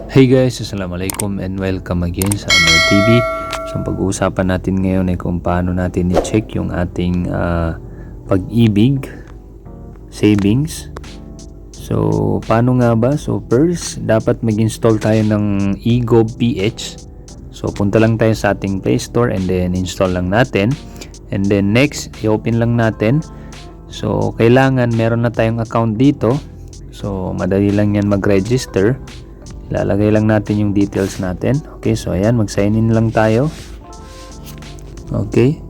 Hey guys, assalamualaikum and welcome again sa Amar TV. So pag-uusapan natin ngayon ay kung paano natin i-check yung ating pag-ibig savings. So paano nga ba? So first, dapat mag-install tayo ng eGov.ph. So punta lang tayo sa ating Play Store and then install lang natin. And then next, i-open lang natin. So kailangan meron na tayong account dito. So madali lang yan mag-register. Ilalagay lang natin yung details natin. Okay, so ayan, mag-sign in lang tayo. Okay.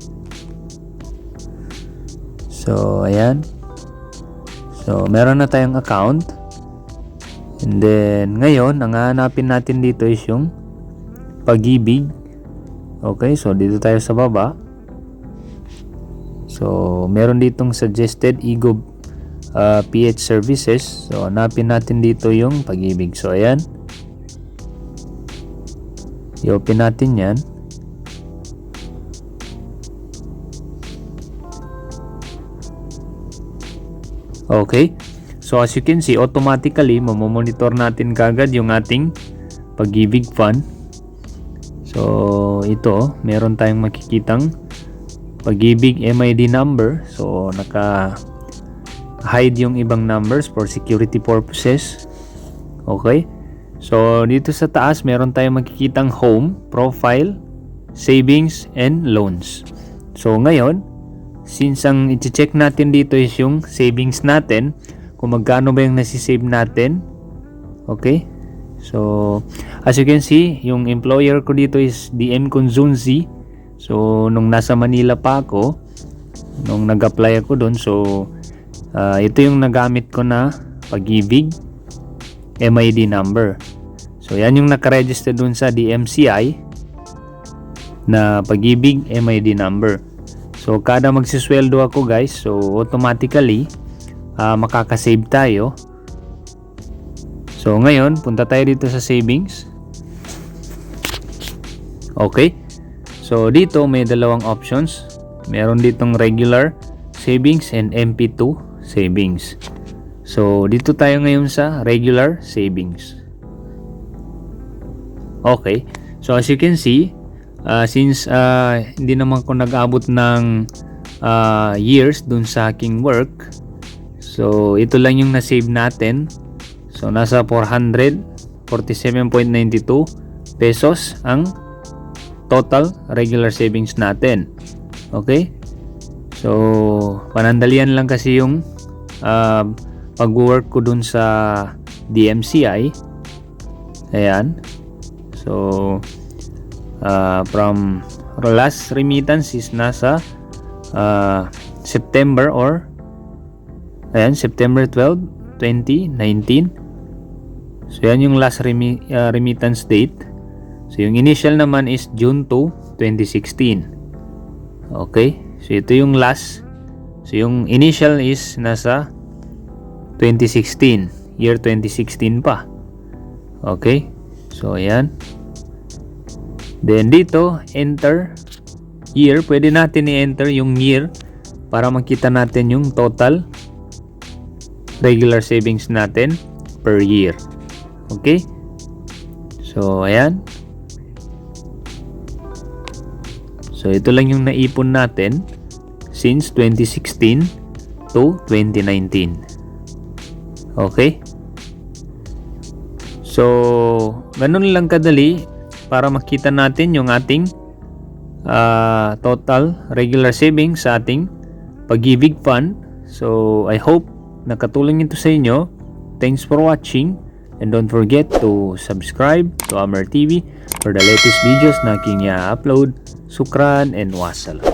So ayan. So meron na tayong account. And then ngayon, ang hahanapin natin dito is yung pag-ibig. Okay, so dito tayo sa baba. So meron ditong suggested eGov PH services. So hanapin natin dito yung pag-ibig. So ayan. I-open natin yan. Okay. So as you can see, automatically mamomonitor natin kagad yung ating pag-ibig fund. So ito, meron tayong makikitang pag-ibig MID number. So naka-hide yung ibang numbers for security purposes. Okay. So dito sa taas meron tayong makikitang home, profile, savings, and loans. So ngayon, since ang i-check natin dito is yung savings natin, kung magkano ba yung nasi-save natin. Okay? So as you can see, yung employer ko dito is DM Conzunzi. So nung nasa Manila pa ako, nung nag-apply ako doon, so ito yung nagamit ko na pag-ibig MID number. So yan yung nakaregister dun sa DMCI na pag-ibig MID number. So kada magsisweldo ako guys, so automatically makakasave tayo. So ngayon, punta tayo dito sa savings. Okay. So dito may dalawang options. Meron ditong regular savings and MP2 savings. So dito tayo ngayon sa regular savings. Okay. So as you can see, since hindi naman ko nag-abot ng years dun sa aking work, so ito lang yung na-save natin. So nasa 447.92 pesos ang total regular savings natin. Okay? So panandalian lang kasi yung pag-work ko dun sa DMCI. Ayan. So from last remittance is nasa September or ayan, September 12, 2019. So yan yung last remittance date. So yung initial naman is June 2, 2016. Okay? So ito yung last. So yung initial is nasa 2016, year 2016 pa. Okay? So ayan. Then dito, enter year. Pwede natin i-enter yung year para makita natin yung total regular savings natin per year. Okay? So ayan. So ito lang yung naipon natin since 2016 to 2019. Okay? So ganun lang kadali para makita natin yung ating total regular savings sa ating pag-ibig fund. So I hope nakatulong ito sa inyo. Thanks for watching and don't forget to subscribe to Amar TV for the latest videos na aking i-upload. Sukran and wassalam.